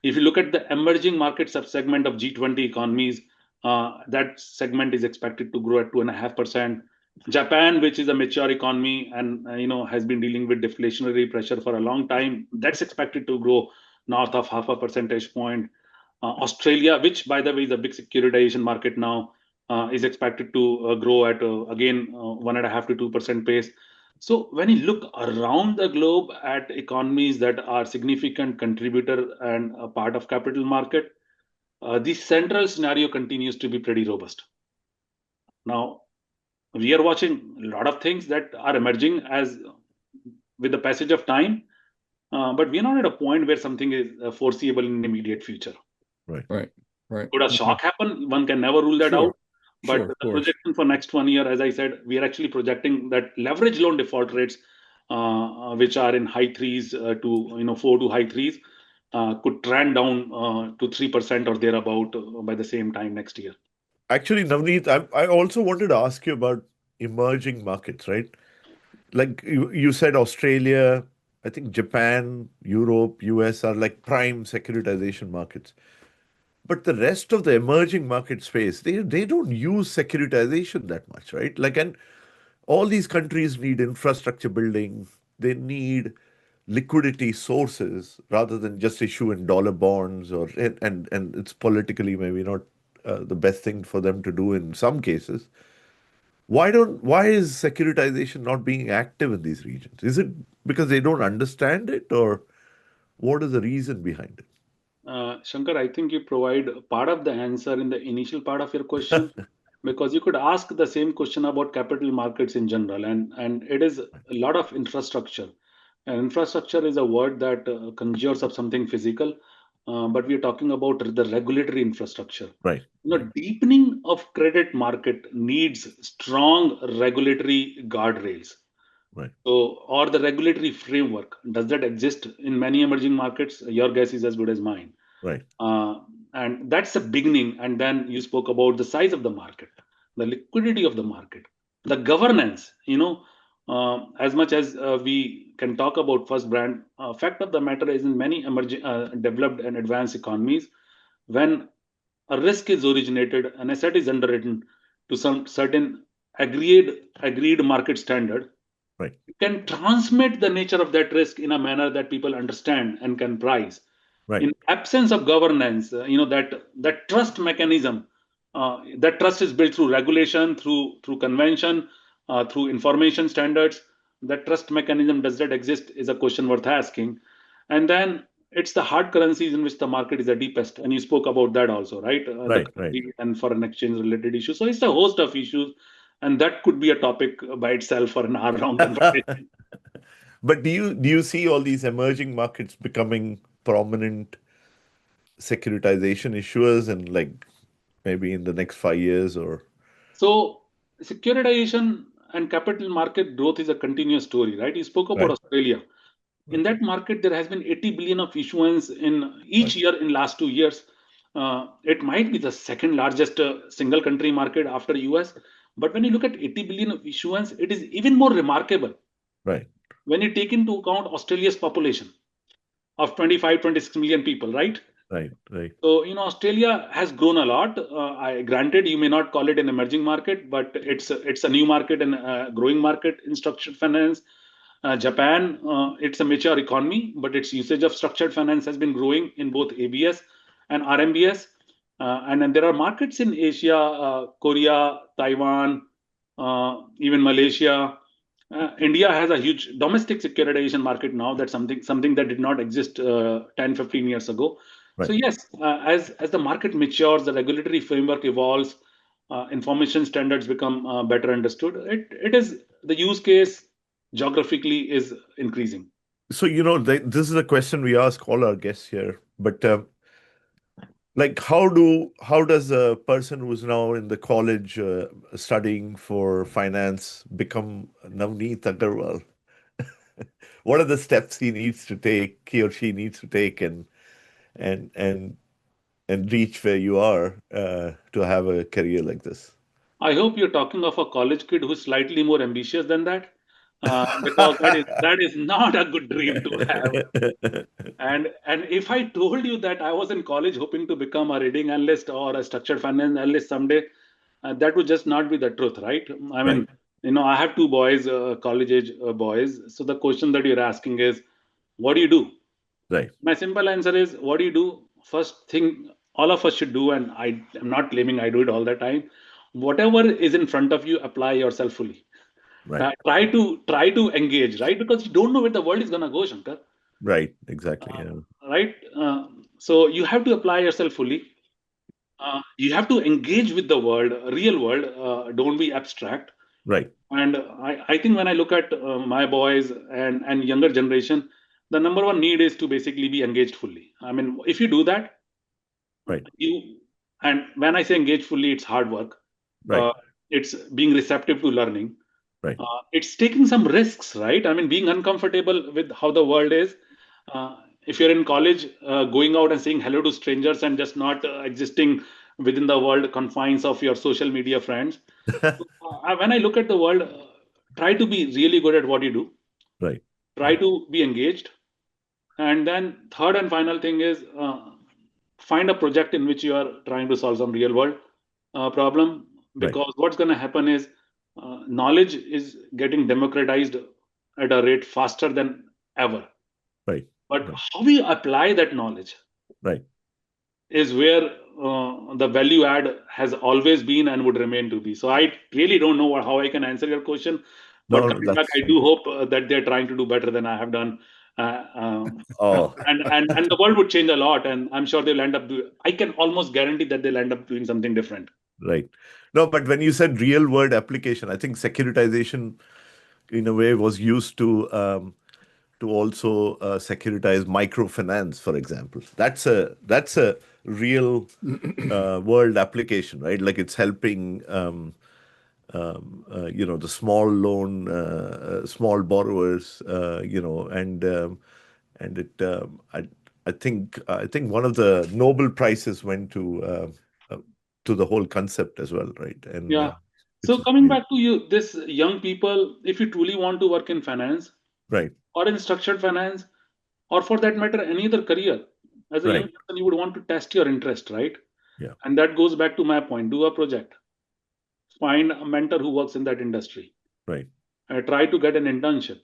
If you look at the emerging market subsegment of G20 economies, that segment is expected to grow at 2.5%. Japan, which is a mature economy and has been dealing with deflationary pressure for a long time, that's expected to grow north of half a percentage point. Australia, which by the way is a big securitization market now, is expected to grow at again 1.5 to 2% pace. So when you look around the globe at economies that are significant contributor and a part of capital market, the central scenario continues to be pretty robust. Now, we are watching a lot of things that are emerging as with the passage of time, but we're not at a point where something is foreseeable in the immediate future. Right. Could a shock happen? One can never rule that Sure. out. But Sure, the projection for next 1 year, as I said, we are actually projecting that leverage loan default rates, which are in high threes to 4 to high threes, could trend down to 3% or thereabout by the same time next year. Actually, Navneet, I also wanted to ask you about emerging markets, right? Like you said, Australia, I think Japan, Europe, US are like prime securitization markets. But the rest of the emerging market space, they don't use securitization that much, right? Like, and all these countries need infrastructure building. They need liquidity sources rather than just issue in dollar bonds or and it's politically maybe not the best thing for them to do in some cases. Why is securitization not being active in these regions? Is it because they don't understand it, or what is the reason behind it? Shankar, I think you provide part of the answer in the initial part of your question, because you could ask the same question about capital markets in general, and it is a lot of infrastructure. And infrastructure is a word that conjures up something physical, but we're talking about the regulatory infrastructure. Right. Deepening of credit market needs strong regulatory guardrails. Right. So, or the regulatory framework, does that exist in many emerging markets? Your guess is as good as mine. Right. Uh, and that's the beginning. And then you spoke about the size of the market. the liquidity of the market, the governance. As much as we can talk about first brand, fact of the matter is in many emerging, developed and advanced economies, when a risk is originated, an asset is underwritten to some certain agreed market standard, Right. you can transmit the nature of that risk in a manner that people understand and can price. Right. In absence of governance, that trust mechanism, that trust is built through regulation, through convention, through information standards. That trust mechanism, does that exist, is a question worth asking. And then it's the hard currencies in which the market is the deepest, and you spoke about that also, right? The Right. Right. currency and foreign exchange related issues. So it's a host of issues, and that could be a topic by itself for an hour-long conversation. But do you see all these emerging markets becoming prominent securitization issuers and like maybe in the next 5 years or So securitization and capital market growth is a continuous story, right? You spoke about right, Australia. In right, that market, there has been 80 billion of issuance in each right, year in last 2 years. It might be the second largest single country market after US. But when you look at 80 billion of issuance, it is even more remarkable right, when you take into account Australia's population of 25, 26 million people, right? right, right, So, Australia has grown a lot. Granted, you may not call it an emerging market, but it's a new market and a growing market in structured finance. Japan, it's a mature economy, but its usage of structured finance has been growing in both ABS and RMBS. And then there are markets in Asia, Korea, Taiwan, even Malaysia. India has a huge domestic securitization market now. That's something that did not exist 10, 15 years ago. So right. yes, as the market matures, the regulatory framework evolves, information standards become better understood. It is the use case geographically is increasing. So this is a question we ask all our guests here, but like how does a person who's now in the college studying for finance become Navneet Agarwal? What are the steps he or she needs to take and and and reach where you are to have a career like this? I hope you're talking of a college kid who's slightly more ambitious than that, because that is not a good dream to have. And if I told you that I was in college hoping to become a rating analyst or a structured finance analyst someday, that would just not be the truth, right? I Right, mean, I have two boys, college age boys. So the question that you're asking is, what do you do? right, My simple answer is, what do you do? First thing all of us should do, and I am not claiming I do it all the time. Whatever is in front of you, apply yourself fully. right, Try to engage, right? Because you don't know where the world is gonna go, Shankar. right. Exactly. Uh, Yeah. right? So you have to apply yourself fully. You have to engage with the world, real world. Don't be abstract. Right, And I think when I look at my boys and younger generation, the number one need is to basically be engaged fully. I mean, if you do that, right, you and when I say engage fully, it's hard work. right, Uh, it's being receptive to learning. right. It's taking some risks, right? I mean, being uncomfortable with how the world is. If you're in college, going out and saying hello to strangers and just not existing within the world confines of your social media friends. When I look at the world, try to be really good at what you do. Right, Try right, to be engaged, and then third and final thing is find a project in which you are trying to solve some real world problem. right, Because what's going to happen is knowledge is getting democratized at a rate faster than ever. right, But right, how we apply that knowledge right. is where the value add has always been and would remain to be. So I really don't know how I can answer your question. But No, no, coming back, that's I do hope that they're trying to do better than I have done. oh, And the world would change a lot, and I'm sure they'll end up doing. I can almost guarantee that they'll end up doing something different. right. No, but when you said real world application, I think securitization in a way was used to also securitize microfinance, for example. That's a real world application, right? Like it's helping the small borrowers, and it I think one of the Nobel prizes went uh, to the whole concept as well, right? And Yeah. So coming back to you, this young people, if you truly want to work in finance Right. or in structured finance, or for that matter, any other career, as a young Right. person, you would want to test your interest, right? Yeah. And that goes back to my point. Do a project, find a mentor who works in that industry, Right. try to get an internship,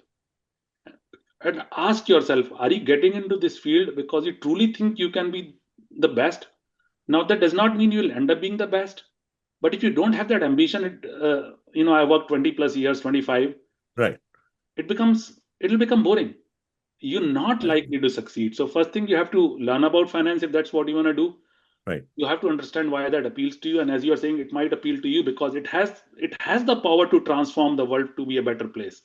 and ask yourself, are you getting into this field because you truly think you can be the best? Now, that does not mean you'll end up being the best. But if you don't have that ambition, I worked 20 plus years, 25, Right. it'll become boring. You're not I agree. likely to succeed. So first thing, you have to learn about finance if that's what you want to do. Right. You have to understand why that appeals to you, and as you are saying, it might appeal to you because it has the power to transform the world to be a better place.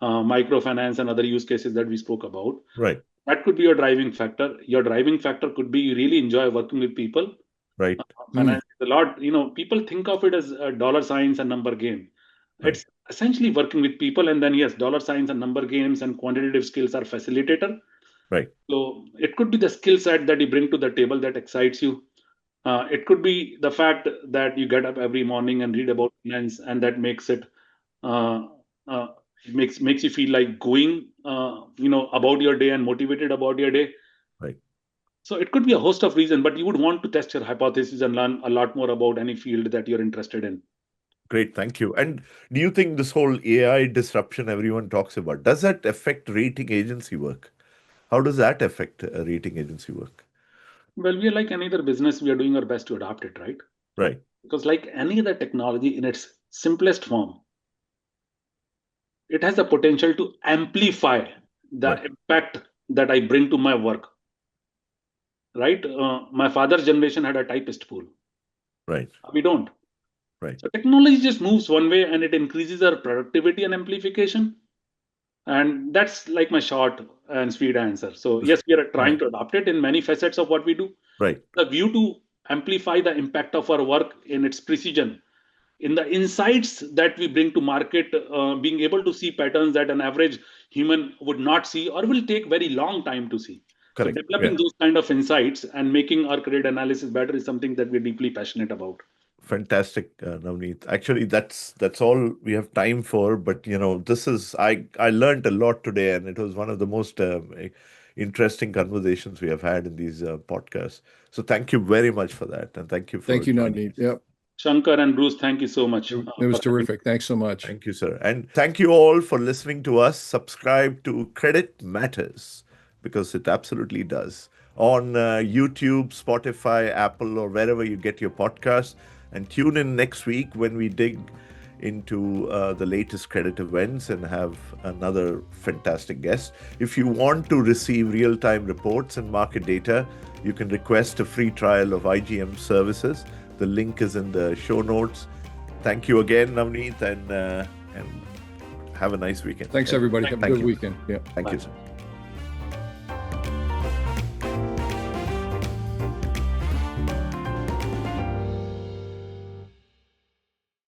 Microfinance and other use cases that we spoke about, Right. that could be your driving factor. Your driving factor could be you really enjoy working with people. Right. Mm, Finance is a lot, people think of it as a dollar signs and number game. Right. It's essentially working with people, and then yes, dollar signs and number games and quantitative skills are facilitator. Right. So it could be the skill set that you bring to the table that excites you. It could be the fact that you get up every morning and read about finance, and that makes it uh, uh, makes you feel like going, about your day and motivated about your day. Right. So it could be a host of reasons, but you would want to test your hypothesis and learn a lot more about any field that you're interested in. Great. Thank you. And do you think this whole AI disruption everyone talks about, does that affect rating agency work? How does that affect rating agency work? Well, we are like any other business, we are doing our best to adapt it, right? Right. Because like any other technology in its simplest form, it has the potential to amplify Right. the impact that I bring to my work, right? My father's generation had a typist pool. Right. We don't. Right. So technology just moves one way and it increases our productivity and amplification. And that's like my short and sweet answer. So yes, we are trying Right. to adopt it in many facets of what we do. Right. The view to amplify the impact of our work in its precision, in the insights that we bring to market, being able to see patterns that an average human would not see or will take very long time to see. So Correct. Yeah. developing those kind of insights and making our credit analysis better is something that we're deeply passionate about. Fantastic, Navneet. Actually, that's all we have time for. But this is I learned a lot today, and it was one of the most interesting conversations we have had in these podcasts. So thank you very much for that, and thank you thank for you, joining Navneet. us. Yep. Shankar and Bruce, thank you so much It was for having terrific. Thanks so much. Thank you, sir. And thank you all for listening to us. Subscribe to Credit Matters because it absolutely does. On YouTube, Spotify, Apple, or wherever you get your podcasts. And tune in next week when we dig into the latest credit events and have another fantastic guest. If you want to receive real time reports and market data, you can request a free trial of IGM services. The link is in the show notes. Thank you again, Navneet, and have a nice weekend. Thanks, everybody. Have a Thank good you. weekend. Yeah. Thank Bye. you, sir.